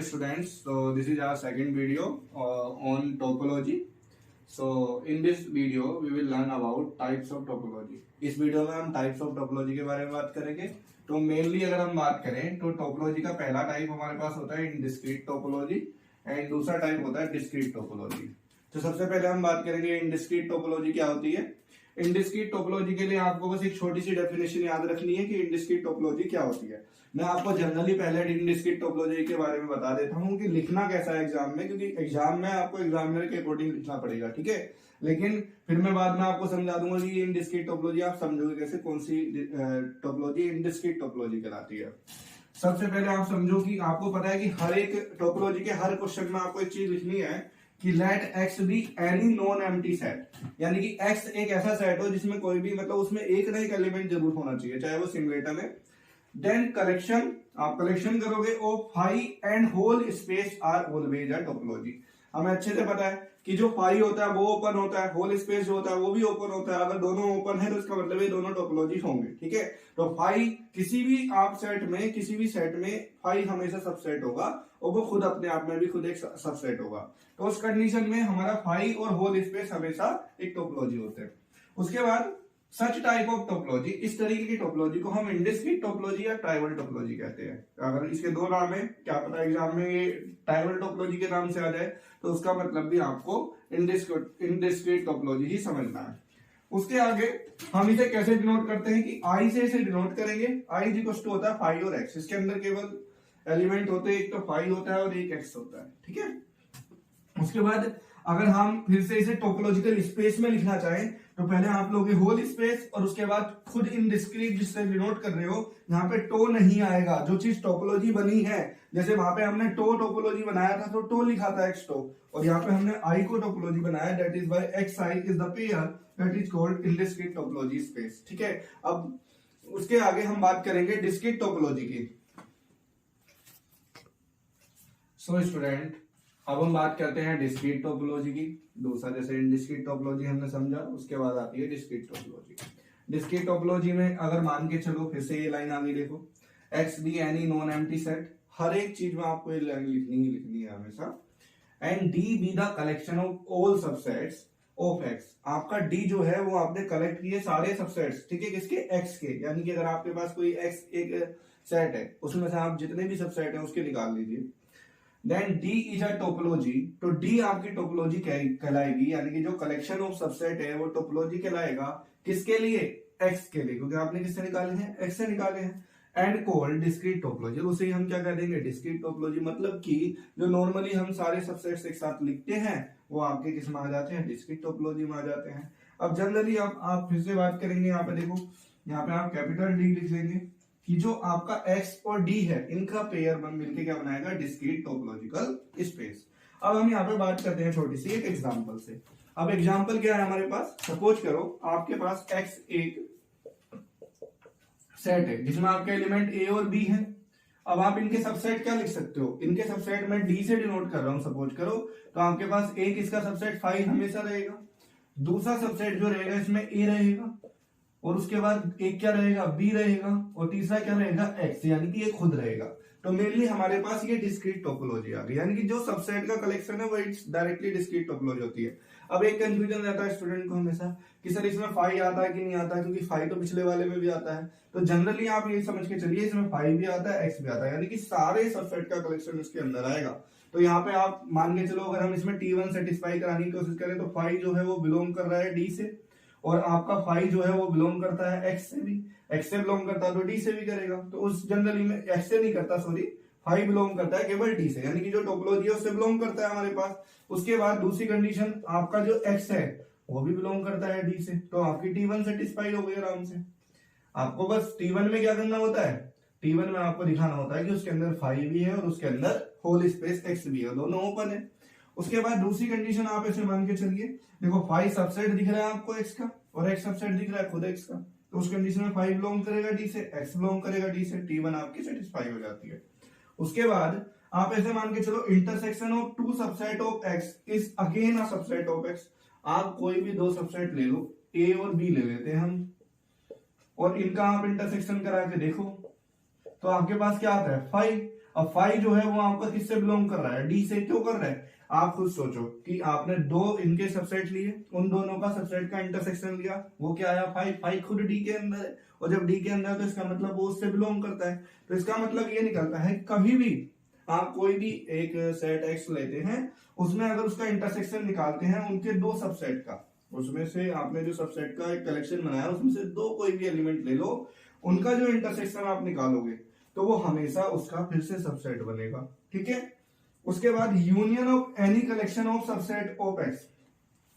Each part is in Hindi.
students, so this is our second video on topology. So in this video we will learn about types of topology. इस वीडियो में हम टाइप्स ऑफ टोपोलॉजी के बारे में बात करेंगे. तो मेनली अगर हम बात करें तो टोपोलॉजी का पहला टाइप हमारे पास होता है इनडिस्क्रीट टोपोलॉजी एंड दूसरा टाइप होता है डिस्क्रीट टोपोलॉजी. तो सबसे पहले हम बात करेंगे इनडिस्क्रीट टोपोलॉजी क्या होती है. इनडिस्क्रीट टोपोलॉजी के लिए आपको बस एक छोटी सी डेफिनेशन याद रखनी है कि इनडिस्क्रीट टोपोलॉजी क्या होती है. मैं आपको जनरली पहले इनडिस्क्रीट टोपोलॉजी के बारे में बता देता हूं कि लिखना कैसा है एग्जाम में, क्योंकि एग्जाम में आपको एग्जामिनर के अकॉर्डिंग लिखना पड़ेगा, ठीक है. लेकिन फिर मैं बाद में आपको समझा दूंगा कि इनडिस्क्रीट टोपोलॉजी आप समझोगे कैसे, कौन सी टोपोलॉजी इनडिस्क्रीट टोपोलॉजी कहलाती है. सबसे पहले आप समझो कि आपको पता है कि हर एक टोपोलॉजी के हर क्वेश्चन में आपको एक चीज लिखनी है कि let x be any non empty set, यानी कि एक्स एक ऐसा सेट हो जिसमें कोई भी मतलब उसमें एक ना एक एलिमेंट जरूर होना चाहिए, चाहे वो सिंगलेटन है. देन कलेक्शन, आप कलेक्शन करोगे of phi and whole space are always a topology. हमें अच्छे से पता है कि जो फाई होता है वो ओपन होता है, होल स्पेस जो होता है वो भी ओपन होता है. अगर दोनों ओपन है तो इसका मतलब ये दोनों टोपोलॉजी होंगे, ठीक है. तो फाई किसी भी आप सेट में, किसी भी सेट में फाई हमेशा सबसेट होगा और वो खुद अपने आप में भी खुद एक सबसेट होगा. तो उस कंडीशन में हमारा फाई और होल स्पेस हमेशा एक टोपोलॉजी होते हैं. उसके बाद सच टाइप ऑफ टोपोलॉजी, इस तरीके की टोपोलॉजी को हम इनडिस्क्रीट टोपोलॉजी या ट्राइवल टोपोलॉजी कहते हैं. अगर इसके दो नाम है, क्या पता एग्जाम में ये ट्राइवल टोपोलॉजी के नाम से आ जाए, तो उसका मतलब भी आपको इनडिस्क्रीट टोपोलॉजी ही समझना है. उसके आगे हम इसे कैसे डिनोट करते हैं कि आई से इसे डिनोट करेंगे. आई इज इक्वल टू होता है फाई और एक्स. इसके अंदर केवल एलिमेंट होते हैं, एक तो फाई होता है और एक एक्स होता है, ठीक है. उसके बाद अगर हम फिर से इसे टोपोलॉजिकल स्पेस में लिखना चाहें तो पहले आप लोगे होल स्पेस और उसके बाद खुद इनडिस्क्रीट जिससे डिनोट कर रहे हो, यहाँ पे टो नहीं आएगा. जो चीज टोपोलॉजी बनी है, जैसे वहां पे हमने टो टोपोलॉजी बनाया था तो टो लिखा था एक्स टो, और यहाँ पे हमने आई को टोपोलॉजी बनाया, that is why X I is the pair that is called indiscrete topology space, ठीक है. अब उसके आगे हम बात करेंगे डिस्क्रीट टोपोलॉजी की. सो स्टूडेंट, अब हम बात करते हैं डिस्क्रीट टोपोलॉजी की. दूसरा जैसे इनडिस्क्रीट टोपोलॉजी हमने समझा, उसके बाद आती है डिस्क्रीट टोपोलॉजी. डिस्क्रीट टोपोलॉजी में अगर मान के चलो, फिर से ये लाइन आ गई, देखो X be any non empty set, हर एक चीज में आपको ये लाइन लिखनी है हमेशा. And D be the collection of all subsets of X. आपका डी जो है वो आपने कलेक्ट किए सारे सबसेट्स, ठीक है, किसके, एक्स के. यानी कि अगर आपके पास कोई एक्स एक सेट है, उसमें से आप जितने भी सबसेट है उसके निकाल लीजिए. Then D is a topology. तो डी आपकी टोपोलॉजी कहलाएगी, यानी कि जो कलेक्शन ऑफ सबसेट है वो टोपोलॉजी कहलाएगा. किसके लिए, एक्स के लिए, क्योंकि आपने किससे निकाले हैं, एक्स से निकाले हैं. And called discrete topology. उसे हम क्या कह देंगे, डिस्क्रीट टोपोलॉजी. मतलब कि जो नॉर्मली हम सारे सबसेट्स एक साथ लिखते हैं वो आपके किस में आ जाते हैं, डिस्क्रीट टोपोलॉजी में आ जाते हैं. अब जनरली आप फिर से बात करेंगे, यहाँ पे देखो, यहाँ पे आप कैपिटल डी लिख लेंगे कि जो आपका x और d है इनका पेयर बन मिलके क्या बनाएगा, डिस्क्रीट टोपोलॉजिकल स्पेस. अब हम यहाँ पे बात करते हैं छोटी सी एक एग्जांपल से. अब एग्जांपल क्या है हमारे पास, सपोज करो आपके पास x एक सेट है जिसमें आपके एलिमेंट a और b है. अब आप इनके सबसेट क्या लिख सकते हो, इनके सबसेट में d से डिनोट कर रहा हूं सपोज करो, तो आपके पास एक इसका सबसेट फाई हमेशा रहेगा, दूसरा सबसेट जो रहेगा इसमें a रहेगा, और उसके बाद एक क्या रहेगा, बी रहेगा, और तीसरा क्या रहेगा, एक्स, यानी कि ये खुद रहेगा. तो मेनली हमारे पास ये डिस्क्रीट टोपोलॉजी आ गई, यानी कि जो सबसेट का कलेक्शन है वो डायरेक्टली डिस्क्रीट टोपोलॉजी होती है. अब एक कंफ्यूजन रहता है स्टूडेंट को हमेशा कि सर इसमें फाई आता है कि नहीं आता है, क्योंकि फाई तो पिछले वाले में भी आता है. तो जनरली आप ये समझ के चलिए इसमें फाई भी आता है, एक्स भी आता है, यानी कि सारे सबसेट का कलेक्शन इसके अंदर आएगा. तो यहाँ पे आप मान के चलो अगर हम इसमें T1 सेटिस्फाई कराने की कोशिश करें तो फाई जो है वो बिलोंग कर रहा है डी से, और आपका फाई जो है वो बिलोंग करता है एक्स से भी, एक्स से बिलोंग करता है तो डी से भी करेगा. तो उस जनरली में एक्स से नहीं करता, सॉरी, फाई बिलोंग करता है केवल डी से, यानी कि जो टोपोलॉजी है उससे बिलोंग करता है हमारे पास. उसके बाद दूसरी कंडीशन, आपका जो एक्स है वो भी बिलोंग करता है डी से, तो आपकी T1 सेटिस्फाई हो गई आराम से. आपको बस T1 में क्या करना होता है, T1 में आपको दिखाना होता है कि उसके अंदर फाई भी है और उसके अंदर होल स्पेस एक्स भी है, दोनों ओपन है. उसके बाद दूसरी कंडीशन आप ऐसे मान के चलिए, देखो फाई सबसेट दिख रहा है आपको एक्स का और एक्स सबसेट दिख रहा है खुद एक्स का, तो उस कंडीशन में फाई बिलोंग करेगा डी से, एक्स बिलोंग करेगा डी से, T1 आपकी सेटिस्फाई हो जाती है. उसके बाद आप ऐसे मान के चलो intersection of to subset of x is again a subset of x. आप कोई भी दो सबसेट ले लो, ए और बी ले लेते हैं हम, और इनका आप इंटरसेक्शन करा के देखो तो आपके पास क्या आता है, फाई. अब फाइव जो है वो आपका किससे बिलोंग कर रहा है, डी से। क्यों कर रहा है, आप खुद सोचो कि आपने दो इनके सबसेट लिए, उन दोनों का सबसेट का इंटरसेक्शन लिया, वो क्या आया, फाइव। फाइव खुद डी के अंदर है, और जब डी के अंदर है तो इसका मतलब वो उससे बिलोंग करता है। तो इसका मतलब ये निकलता है कभी भी आप कोई भी एक सेट एक्स लेते हैं, उसमें अगर उसका इंटरसेक्शन निकालते हैं उनके दो सबसेट का, उसमें से आपने जो सबसेट का एक कलेक्शन बनाया उसमें से दो कोई भी एलिमेंट ले लो, उनका जो इंटरसेक्शन आप निकालोगे तो वो हमेशा उसका फिर से सबसेट बनेगा। ठीक है। उसके बाद union of any collection of subset of x,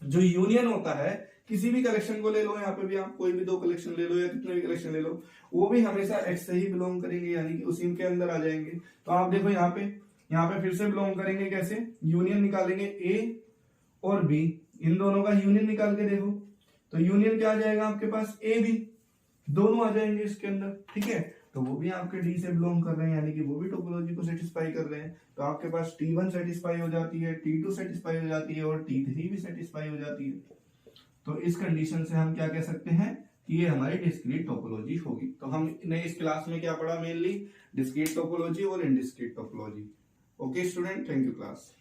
जो यूनियन होता है किसी भी कलेक्शन को ले लो, यहाँ पे भी आप कोई भी दो कलेक्शन ले लो या कितने भी कलेक्शन ले लो, वो भी हमेशा एक्स से ही बिलोंग करेंगे, यानी कि उसी के अंदर आ जाएंगे। तो आप देखो यहाँ पे फिर से बिलोंग करेंगे कैसे, यूनियन निकालेंगे ए और बी, इन दोनों का यूनियन निकाल के देखो, तो यूनियन क्या आ जाएगा आपके पास, ए बी, दोनों आ जाएंगे इसके अंदर। ठीक है। तो वो भी आपके डी से बिलोंग कर रहे हैं, यानी कि वो भी टोपोलॉजी को सेटिस्फाई कर रहे हैं। तो आपके पास T1 सेटिस्फाई हो जाती है, T2 सेटिस्फाई हो जाती है और T3 भी सेटिस्फाई हो जाती है। तो इस कंडीशन से हम क्या कह सकते हैं कि ये हमारी डिस्क्रीट टोपोलॉजी होगी। तो हमने इस क्लास में क्या पढ़ा, मेनली डिस्क्रीट टोपोलॉजी और indiscrete topology. Okay student, thank you class.